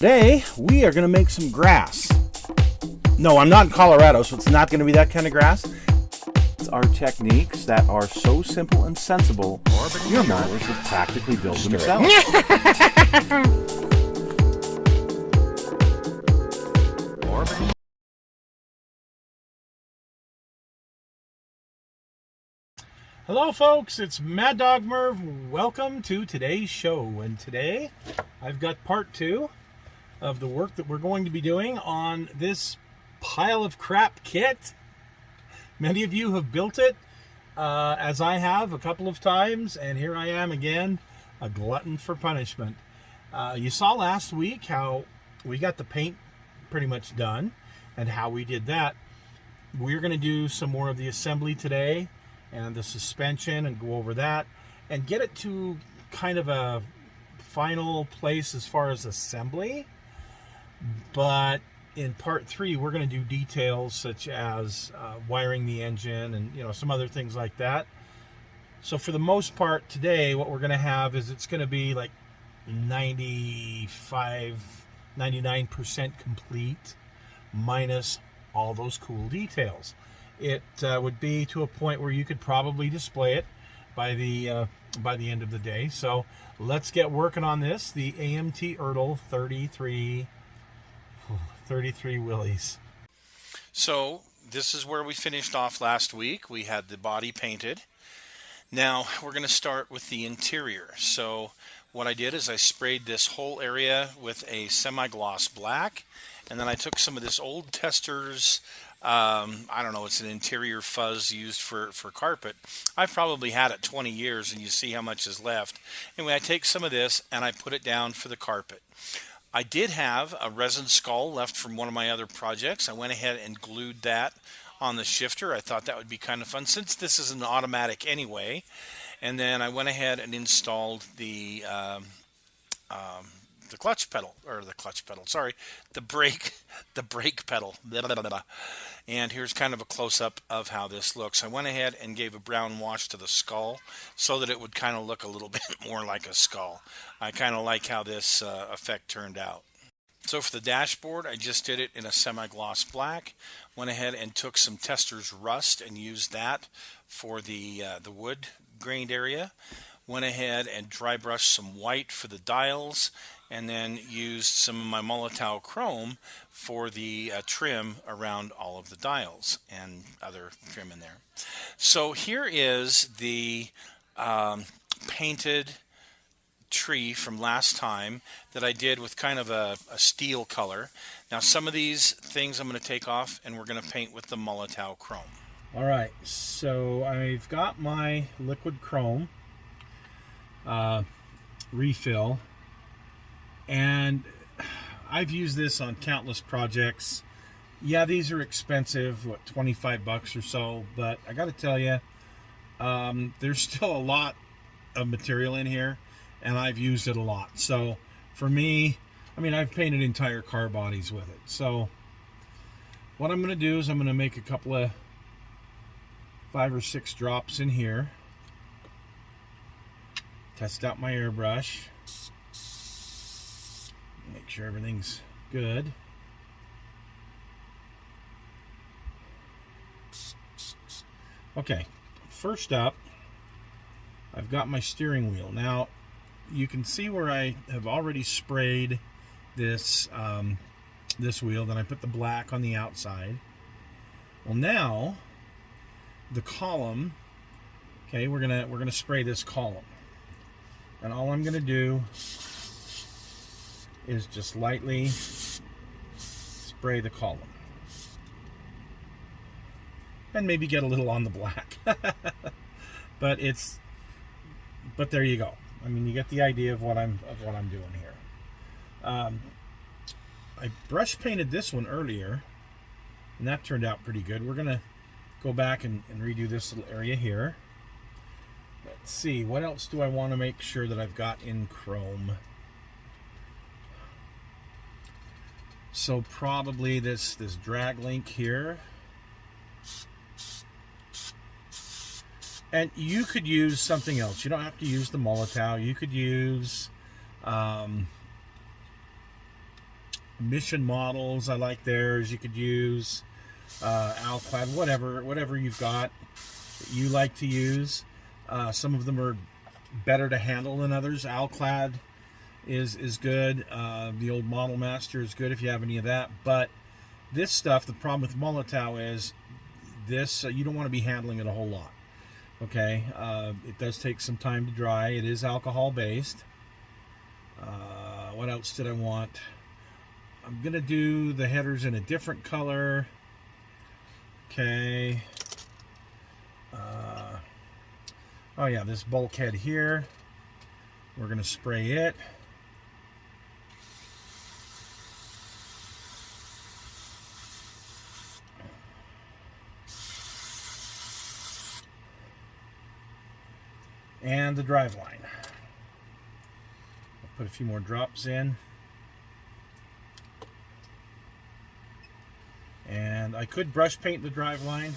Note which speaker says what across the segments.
Speaker 1: Today, we are going to make some grass. No, I'm not in Colorado, so it's not going to be that kind of grass. It's our techniques that are so simple and sensible, your mowers have practically built themselves. Hello folks, it's Mad Dog Merv. Welcome to today's show. And today, I've got part 2 of the work that we're going to be doing on this pile of crap kit. Many of you have built it, as I have a couple of times, and here I am again, a glutton for punishment. You saw last week how we got the paint pretty much done, and how we did that. We're going to do some more of the assembly today, and the suspension, and go over that, and get it to kind of a final place as far as assembly. But in part 3, we're going to do details such as wiring the engine and some other things like that. So for the most part today, what we're going to have is it's going to be like 99% complete, minus all those cool details. It would be to a point where you could probably display it by the end of the day. So let's get working on this. The AMT Ertl 33 Willys. So this is where we finished off last week. We had the body painted. Now we're going to start with the interior. So what I did is I sprayed this whole area with a semi-gloss black, and then I took some of this old Testors, I don't know, it's an interior fuzz used for carpet. I've probably had it 20 years, and you see how much is left. Anyway, I take some of this and I put it down for the carpet. I did have a resin skull left from one of my other projects. I went ahead and glued that on the shifter. I thought that would be kind of fun since this is an automatic anyway. And then I went ahead and installed the brake pedal. Blah, blah, blah, blah. And here's kind of a close-up of how this looks. I went ahead and gave a brown wash to the skull so that it would kind of look a little bit more like a skull. I kind of like how this effect turned out. So for the dashboard, I just did it in a semi-gloss black. Went ahead and took some Testors rust and used that for the wood grained area. Went ahead and dry brushed some white for the dials, and then used some of my Molotow chrome for the trim around all of the dials and other trim in there. So here is the painted tree from last time that I did with kind of a steel color. Now some of these things I'm going to take off and we're going to paint with the Molotow chrome. Alright, so I've got my liquid chrome refill, and I've used this on countless projects. Yeah, these are expensive, what, 25 bucks or so, but I gotta tell you, there's still a lot of material in here, and I've used it a lot. So for me, I mean, I've painted entire car bodies with it. So what I'm gonna do is I'm gonna make a couple of 5 or 6 drops in here, test out my airbrush, make sure everything's good. Okay, first up, I've got my steering wheel. Now you can see where I have already sprayed this this wheel. Then I put the black on the outside. Well, now the column, okay, we're gonna spray this column, and all I'm gonna do is just lightly spray the column, and maybe get a little on the black. but there you go. I mean, you get the idea of what I'm doing here. I brush painted this one earlier, and that turned out pretty good. We're gonna go back and redo this little area here. Let's see, what else do I want to make sure that I've got in chrome? So probably this drag link here. And you could use something else. You don't have to use the Molotow. You could use
Speaker 2: Mission models, I like theirs. You could use Alclad, whatever you've got that you like to use. Some of them are better to handle than others. Alclad is good. The old Model Master is good if you have any of that. But this stuff, the problem with Molotow is this, you don't want to be handling it a whole lot. Okay, it does take some time to dry. It is alcohol based. What else did I want? I'm gonna do the headers in a different color. Okay. Oh yeah, this bulkhead here. We're gonna spray it. And the drive line. I'll put a few more drops in. And I could brush paint the drive line.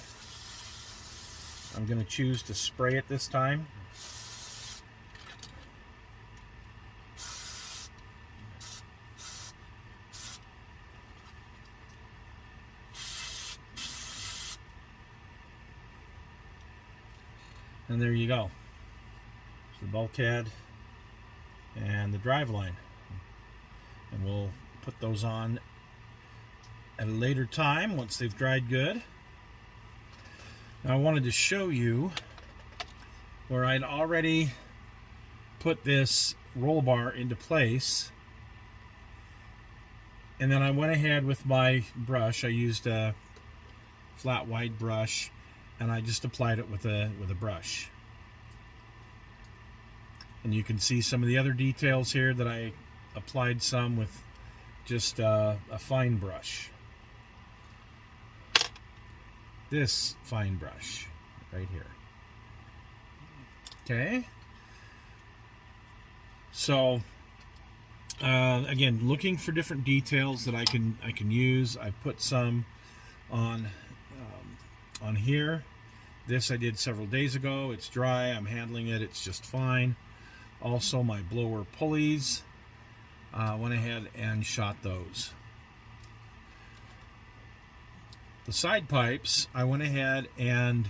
Speaker 2: I'm going to choose to spray it this time. And there you go. The bulkhead and the drive line. And we'll put those on at a later time once they've dried good. Now I wanted to show you where I'd already put this roll bar into place, and then I went ahead with my brush. I used a flat wide brush and I just applied it with a brush. And you can see some of the other details here that I applied some with just a fine brush. This fine brush right here. Okay. So again, looking for different details that I can use. I put some on here. This I did several days ago. It's dry. I'm handling it. It's just fine. Also, my blower pulleys. Went ahead and shot those. The side pipes, I went ahead and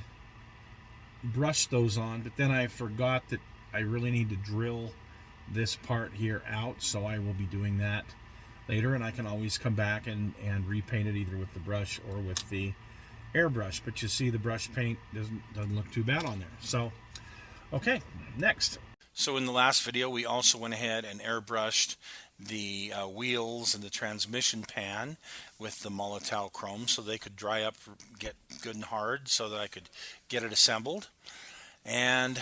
Speaker 2: brushed those on, but then I forgot that I really need to drill this part here out, so I will be doing that later, and I can always come back and repaint it either with the brush or with the airbrush. But you see the brush paint doesn't look too bad on there. So, okay, next.
Speaker 1: So in the last video, we also went ahead and airbrushed the wheels and the transmission pan with the Molotow chrome so they could dry up, get good and hard, so that I could get it assembled. And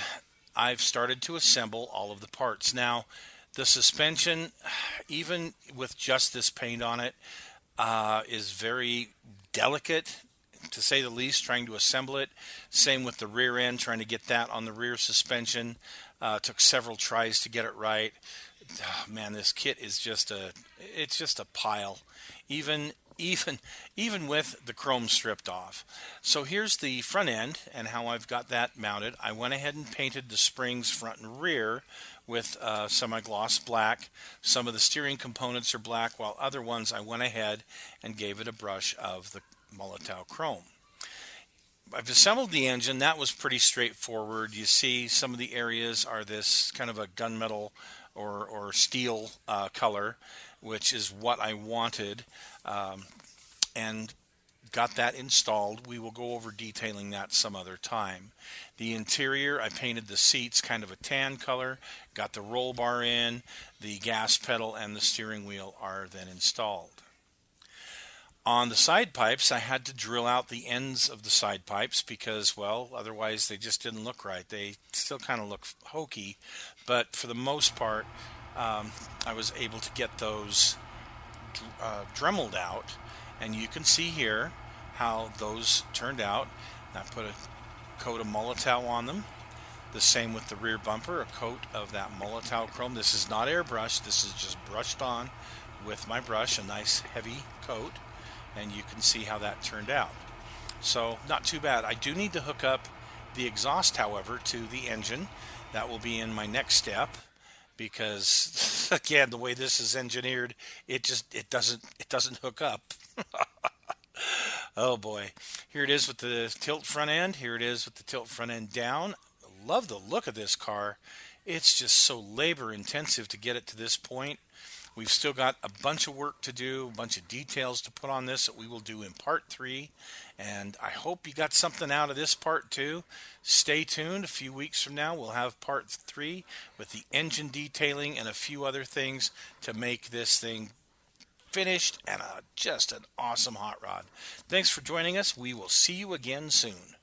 Speaker 1: I've started to assemble all of the parts. Now, the suspension, even with just this paint on it, is very delicate, to say the least, trying to assemble it. Same with the rear end, trying to get that on the rear suspension. Took several tries to get it right. Oh, man, this kit is just a pile, even with the chrome stripped off. So here's the front end and how I've got that mounted. I went ahead and painted the springs front and rear with semi-gloss black. Some of the steering components are black, while other ones I went ahead and gave it a brush of the Molotow chrome. I've assembled the engine. That was pretty straightforward. You see some of the areas are this kind of a gunmetal or steel color, which is what I wanted, and got that installed. We will go over detailing that some other time. The interior, I painted the seats kind of a tan color, got the roll bar in, the gas pedal and the steering wheel are then installed. On the side pipes, I had to drill out the ends of the side pipes because, well, otherwise they just didn't look right. They still kind of look hokey, but for the most part, I was able to get those dremeled out, and you can see here how those turned out. I put a coat of Molotow on them. The same with the rear bumper, a coat of that Molotow chrome. This is not airbrushed. This is just brushed on with my brush, a nice heavy coat. And you can see how that turned out. So not too bad. I do need to hook up the exhaust, however, to the engine. That will be in my next step because Again, the way this is engineered, it doesn't hook up. Oh boy. Here it is with the tilt front end. Here it is with the tilt front end down. Love the look of this car. It's just so labor intensive to get it to this point. We've still got a bunch of work to do, a bunch of details to put on this that we will do in part 3. And I hope you got something out of this part 2. Stay tuned. A few weeks from now, we'll have part 3 with the engine detailing and a few other things to make this thing finished and just an awesome hot rod. Thanks for joining us. We will see you again soon.